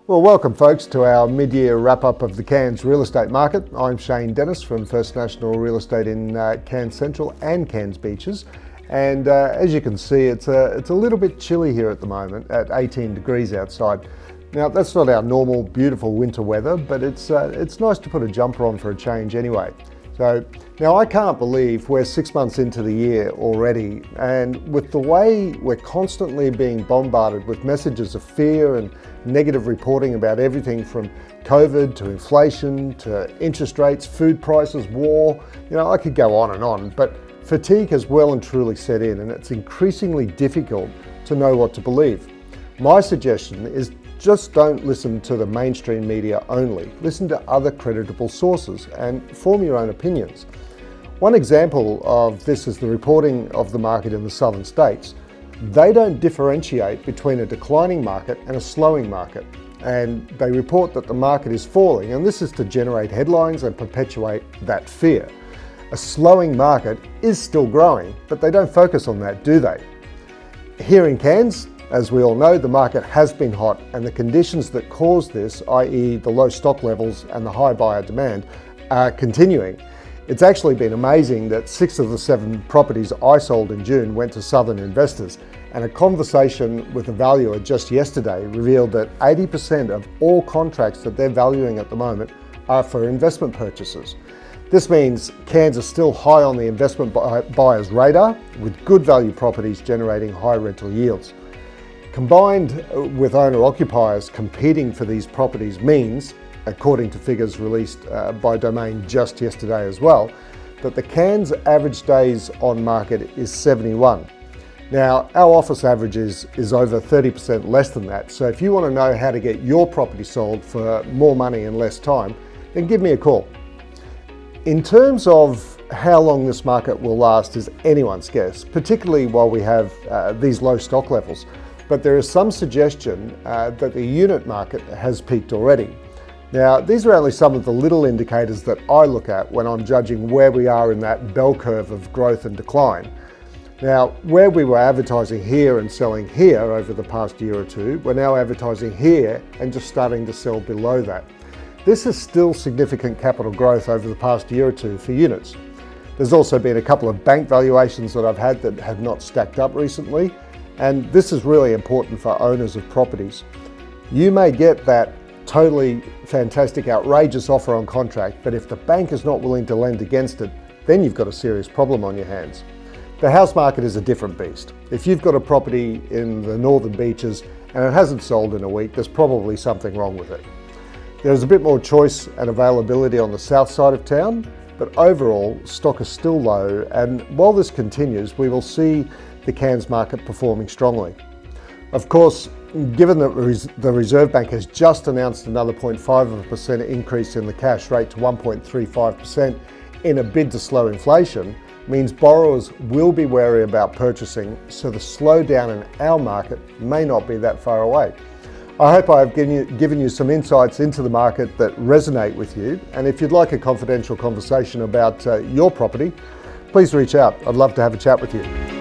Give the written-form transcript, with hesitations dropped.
Well, welcome folks to our mid-year wrap-up of the Cairns real estate market. I'm Shane Dennis from First National Real Estate in Cairns Central and Cairns Beaches. And as you can see, it's a little bit chilly here at the moment at 18 degrees outside. Now, that's not our normal beautiful winter weather, but it's nice to put a jumper on for a change anyway. So now I can't believe we're 6 months into the year already, and with the way we're constantly being bombarded with messages of fear and negative reporting about everything from COVID to inflation to interest rates, food prices, war, I could go on and on, but fatigue has well and truly set in, and it's increasingly difficult to know what to believe. My suggestion is just don't listen to the mainstream media only. Listen to other creditable sources and form your own opinions. One example of this is the reporting of the market in the southern states. They don't differentiate between a declining market and a slowing market. And they report that the market is falling, and this is to generate headlines and perpetuate that fear. A slowing market is still growing, but they don't focus on that, do they? Here in Cairns, as we all know, the market has been hot, and the conditions that caused this, i.e. the low stock levels and the high buyer demand, are continuing. It's actually been amazing that 6 of the 7 properties I sold in June went to southern investors, and a conversation with a valuer just yesterday revealed that 80% of all contracts that they're valuing at the moment are for investment purchases. This means Cairns is still high on the investment buyer's radar, with good value properties generating high rental yields. Combined with owner-occupiers competing for these properties means, according to figures released by Domain just yesterday as well, that the Cairns average days on market is 71. Now, our office average is over 30% less than that, so if you want to know how to get your property sold for more money and less time, then give me a call. In terms of how long this market will last is anyone's guess, particularly while we have these low stock levels. But there is some suggestion that the unit market has peaked already. Now, these are only some of the little indicators that I look at when I'm judging where we are in that bell curve of growth and decline. Now, where we were advertising here and selling here over the past year or two, we're now advertising here and just starting to sell below that. This is still significant capital growth over the past year or two for units. There's also been a couple of bank valuations that I've had that have not stacked up recently, and this is really important for owners of properties. You may get that totally fantastic, outrageous offer on contract, but if the bank is not willing to lend against it, then you've got a serious problem on your hands. The house market is a different beast. If you've got a property in the northern beaches and it hasn't sold in a week, there's probably something wrong with it. There's a bit more choice and availability on the south side of town, but overall, stock is still low, and while this continues, we will see the Cairns market performing strongly. Of course, given that the Reserve Bank has just announced another 0.5% increase in the cash rate to 1.35% in a bid to slow inflation, means borrowers will be wary about purchasing, so the slowdown in our market may not be that far away. I hope I have given you some insights into the market that resonate with you, and if you'd like a confidential conversation about your property, please reach out. I'd love to have a chat with you.